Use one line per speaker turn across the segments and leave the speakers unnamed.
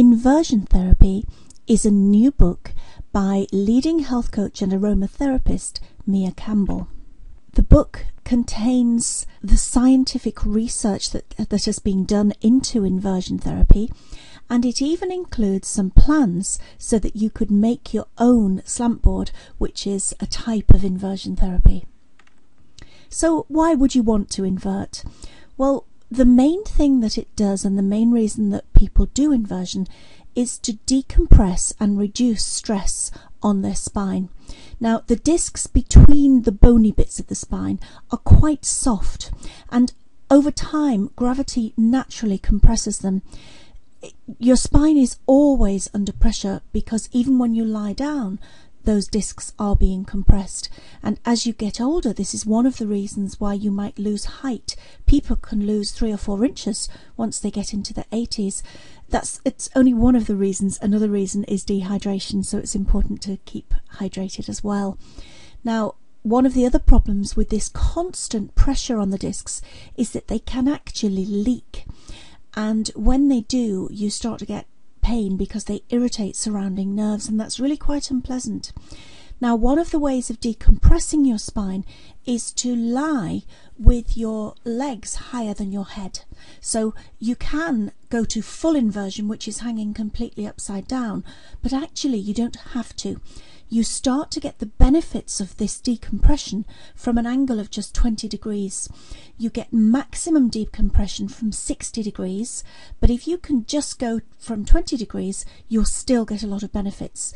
Inversion Therapy is a new book by leading health coach and aromatherapist Mia Campbell. The book contains the scientific research that has been done into inversion therapy, and it even includes some plans so that you could make your own slant board, which is a type of inversion therapy. So why would you want to invert? Well, the main thing that it does, and the main reason that people do inversion, is to decompress and reduce stress on their spine. Now, the discs between the bony bits of the spine are quite soft, and over time gravity naturally compresses them. Your spine is always under pressure because even when you lie down, those discs are being compressed. And as you get older, this is one of the reasons why you might lose height. People can lose 3 or 4 inches once they get into their 80s. It's only one of the reasons. Another reason is dehydration, so it's important to keep hydrated as well. Now, one of the other problems with this constant pressure on the discs is that they can actually leak. And when they do, you start to get pain because they irritate surrounding nerves, and that's really quite unpleasant. Now, one of the ways of decompressing your spine is to lie with your legs higher than your head. So you can go to full inversion, which is hanging completely upside down, but actually you don't have to. You start to get the benefits of this decompression from an angle of just 20 degrees. You get maximum decompression from 60 degrees, but if you can just go from 20 degrees, you'll still get a lot of benefits.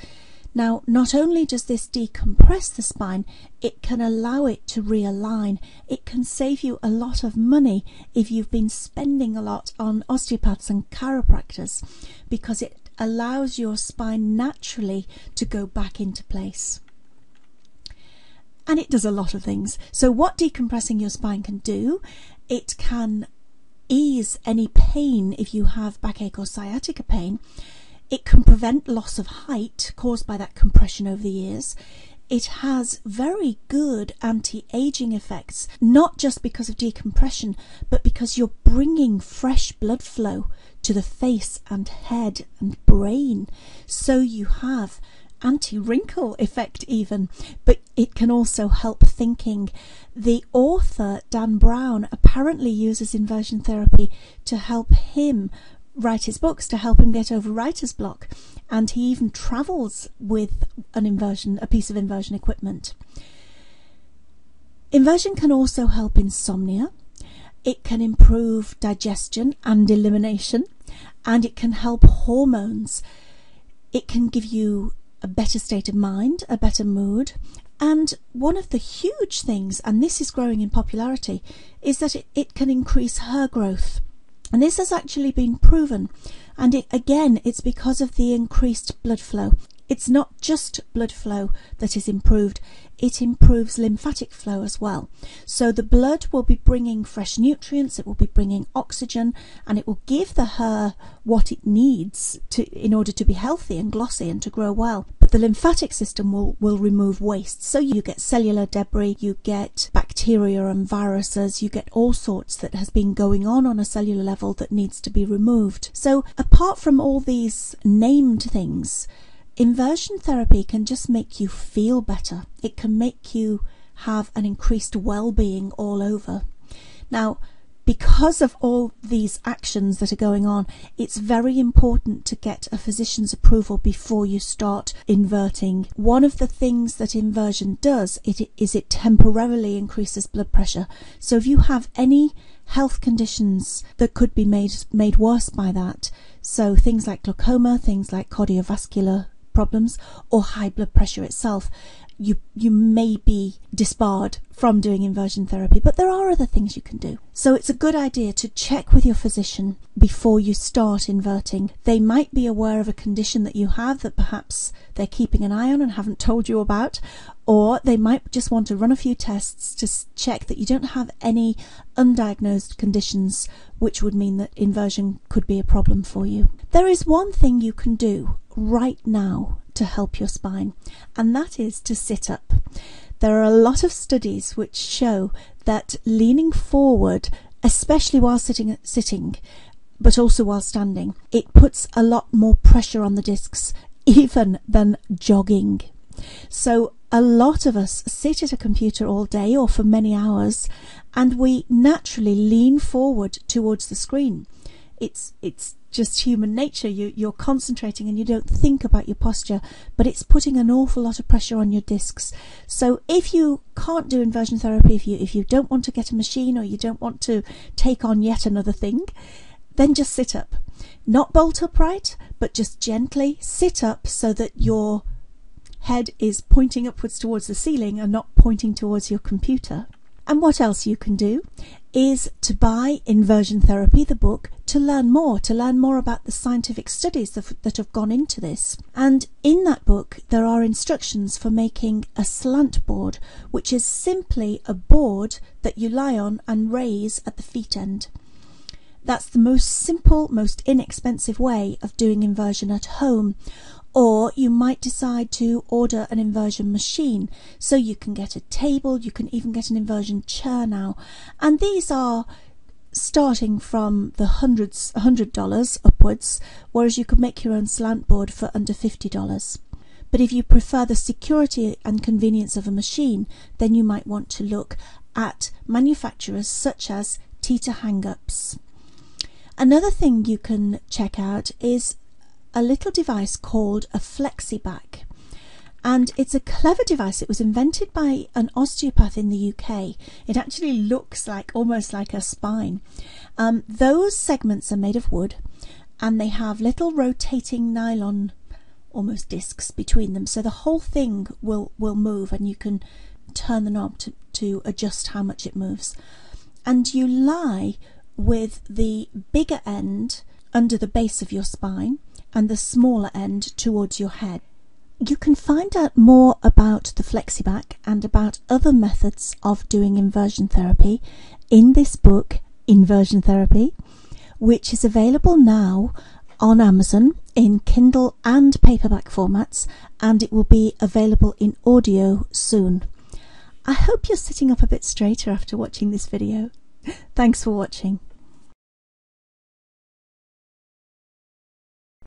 Now, not only does this decompress the spine, it can allow it to realign. It can save you a lot of money if you've been spending a lot on osteopaths and chiropractors, because it allows your spine naturally to go back into place. And it does a lot of things. So what decompressing your spine can do, it can ease any pain if you have backache or sciatica pain. It can prevent loss of height caused by that compression over the years. It has very good anti-aging effects, not just because of decompression, but because you're bringing fresh blood flow to the face and head and brain. So you have anti-wrinkle effect even, but it can also help thinking. The author, Dan Brown, apparently uses inversion therapy to help him write his books, to help him get over writer's block, and he even travels with a piece of inversion equipment. Inversion can also help insomnia. It can improve digestion and elimination, and it can help hormones. It can give you a better state of mind, a better mood, and one of the huge things, and this is growing in popularity, is that it can increase hair growth. And this has actually been proven, and it's because of the increased blood flow. It's not just blood flow that is improved, it improves lymphatic flow as well. So the blood will be bringing fresh nutrients, it will be bringing oxygen, and it will give the hair what it needs in order to be healthy and glossy and to grow well. But the lymphatic system will remove waste. So you get cellular debris, you get bacteria and viruses, you get all sorts that has been going on a cellular level that needs to be removed. So apart from all these named things, inversion therapy can just make you feel better. It can make you have an increased well-being all over. Now, because of all these actions that are going on, it's very important to get a physician's approval before you start inverting. One of the things that inversion does is it temporarily increases blood pressure. So if you have any health conditions that could be made worse by that, so things like glaucoma, things like cardiovascular problems, or high blood pressure itself, you may be disbarred from doing inversion therapy, but there are other things you can do. So it's a good idea to check with your physician before you start inverting. They might be aware of a condition that you have that perhaps they're keeping an eye on and haven't told you about, or they might just want to run a few tests to check that you don't have any undiagnosed conditions, which would mean that inversion could be a problem for you. There is one thing you can do right now to help your spine, and that is to sit up. There are a lot of studies which show that leaning forward, especially while sitting, but also while standing. It puts a lot more pressure on the discs even than jogging. So a lot of us sit at a computer all day or for many hours, and we naturally lean forward towards the screen. It's just human nature. You're concentrating and you don't think about your posture, but it's putting an awful lot of pressure on your discs. So if you can't do inversion therapy, if you don't want to get a machine, or you don't want to take on yet another thing, then just sit up. Not bolt upright, but just gently sit up so that your head is pointing upwards towards the ceiling and not pointing towards your computer. And what else you can do is to buy Inversion Therapy, the book, to learn more about the scientific studies that have gone into this. And in that book, there are instructions for making a slant board, which is simply a board that you lie on and raise at the feet end. That's the most simple, most inexpensive way of doing inversion at home. Or you might decide to order an inversion machine. So you can get a table, you can even get an inversion chair now. And these are starting from the $100 upwards, whereas you could make your own slant board for under $50. But if you prefer the security and convenience of a machine, then you might want to look at manufacturers such as Tita Hang-Ups. Another thing you can check out is a little device called a FlexiBack, and it's a clever device. It was invented by an osteopath in the UK. It actually looks almost like a spine. Those segments are made of wood, and they have little rotating nylon almost discs between them, so the whole thing will move, and you can turn the knob to adjust how much it moves. And you lie with the bigger end under the base of your spine and the smaller end towards your head. You can find out more about the FlexiBack and about other methods of doing inversion therapy in this book, Inversion Therapy, which is available now on Amazon in Kindle and paperback formats, and it will be available in audio soon. I hope you're sitting up a bit straighter after watching this video. Thanks for watching.